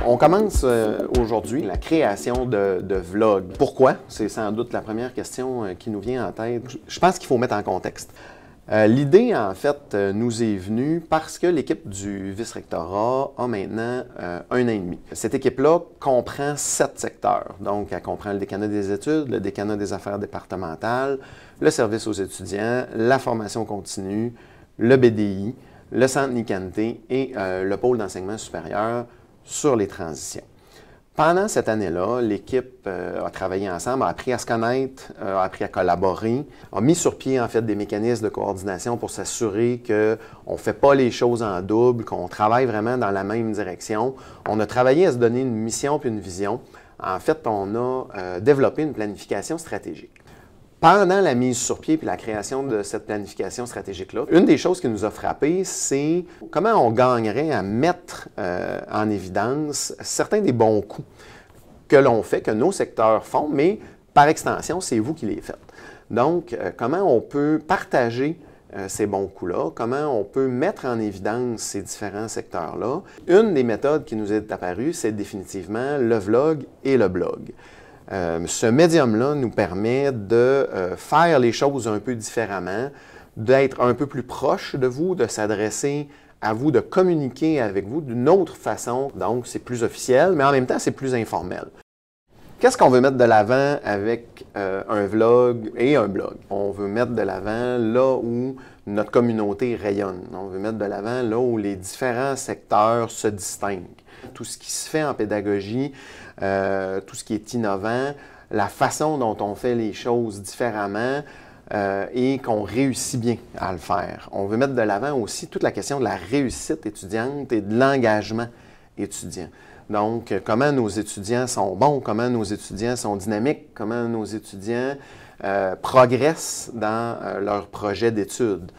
On commence aujourd'hui la création de vlogs. Pourquoi? C'est sans doute la première question qui nous vient en tête. Je pense qu'il faut mettre en contexte. L'idée, en fait, nous est venue parce que l'équipe du vice-rectorat a maintenant 1 an et demi. Cette équipe-là comprend 7 secteurs. Donc, elle comprend le décanat des études, le décanat des affaires départementales, le service aux étudiants, la formation continue, le BDI, le centre Nicanté et le pôle d'enseignement supérieur sur les transitions. Pendant cette année-là, l'équipe a travaillé ensemble, a appris à se connaître, a appris à collaborer, a mis sur pied en fait des mécanismes de coordination pour s'assurer qu'on ne fait pas les choses en double, qu'on travaille vraiment dans la même direction. On a travaillé à se donner une mission puis une vision. En fait, on a développé une planification stratégique. Pendant la mise sur pied et la création de cette planification stratégique-là, une des choses qui nous a frappé, c'est comment on gagnerait à mettre en évidence certains des bons coups que l'on fait, que nos secteurs font, mais par extension, c'est vous qui les faites. Donc, comment on peut partager ces bons coups-là, comment on peut mettre en évidence ces différents secteurs-là. Une des méthodes qui nous est apparue, c'est définitivement le vlog et le blog. Ce médium-là nous permet de faire les choses un peu différemment, d'être un peu plus proche de vous, de s'adresser à vous, de communiquer avec vous d'une autre façon. Donc, c'est plus officiel, mais en même temps, c'est plus informel. Qu'est-ce qu'on veut mettre de l'avant avec un vlog et un blog? On veut mettre de l'avant là où notre communauté rayonne. On veut mettre de l'avant là où les différents secteurs se distinguent. Tout ce qui se fait en pédagogie, tout ce qui est innovant, la façon dont on fait les choses différemment et qu'on réussit bien à le faire. On veut mettre de l'avant aussi toute la question de la réussite étudiante et de l'engagement étudiant. Donc, comment nos étudiants sont bons, comment nos étudiants sont dynamiques, comment nos étudiants progressent dans leur projet d'études.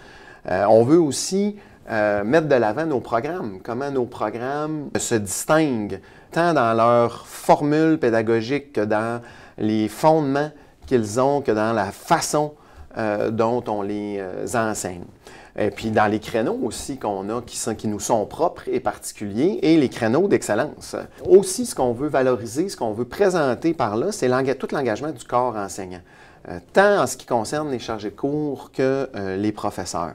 On veut aussi mettre de l'avant nos programmes, comment nos programmes se distinguent, tant dans leur formule pédagogique que dans les fondements qu'ils ont, que dans la façon dont on les enseigne. Et puis dans les créneaux aussi qu'on a, qui nous sont propres et particuliers, et les créneaux d'excellence. Aussi, ce qu'on veut valoriser, ce qu'on veut présenter par là, c'est tout l'engagement du corps enseignant, tant en ce qui concerne les chargés de cours que les professeurs.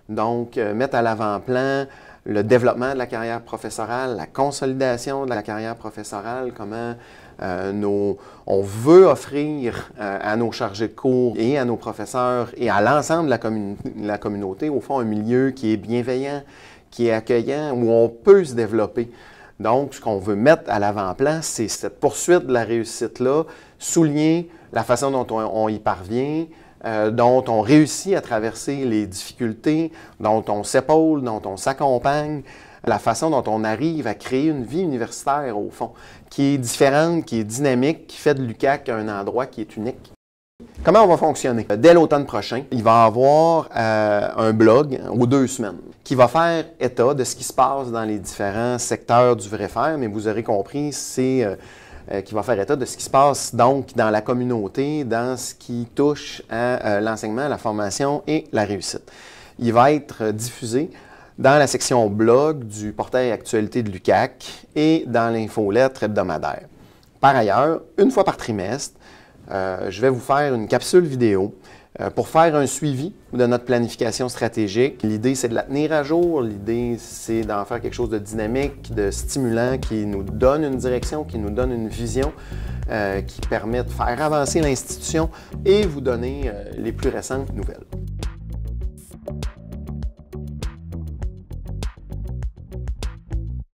Donc, mettre à l'avant-plan le développement de la carrière professorale, la consolidation de la carrière professorale, comment on veut offrir à nos chargés de cours et à nos professeurs et à l'ensemble de la communauté, au fond, un milieu qui est bienveillant, qui est accueillant, où on peut se développer. Donc, ce qu'on veut mettre à l'avant-plan, c'est cette poursuite de la réussite-là, souligner la façon dont on y parvient, dont on réussit à traverser les difficultés, dont on s'épaule, dont on s'accompagne, la façon dont on arrive à créer une vie universitaire, au fond, qui est différente, qui est dynamique, qui fait de l'UQAC un endroit qui est unique. Comment on va fonctionner? Dès l'automne prochain, il va y avoir un blog aux 2 semaines qui va faire état de ce qui se passe dans les différents secteurs du vrai faire, mais vous aurez compris, c'est qui va faire état de ce qui se passe donc dans la communauté, dans ce qui touche à l'enseignement, la formation et la réussite. Il va être diffusé dans la section blog du portail Actualité de l'UQAC et dans l'infolettre hebdomadaire. Par ailleurs, une fois par trimestre, je vais vous faire une capsule vidéo pour faire un suivi de notre planification stratégique. L'idée, c'est de la tenir à jour. L'idée, c'est d'en faire quelque chose de dynamique, de stimulant, qui nous donne une direction, qui nous donne une vision, qui permet de faire avancer l'institution et vous donner les plus récentes nouvelles.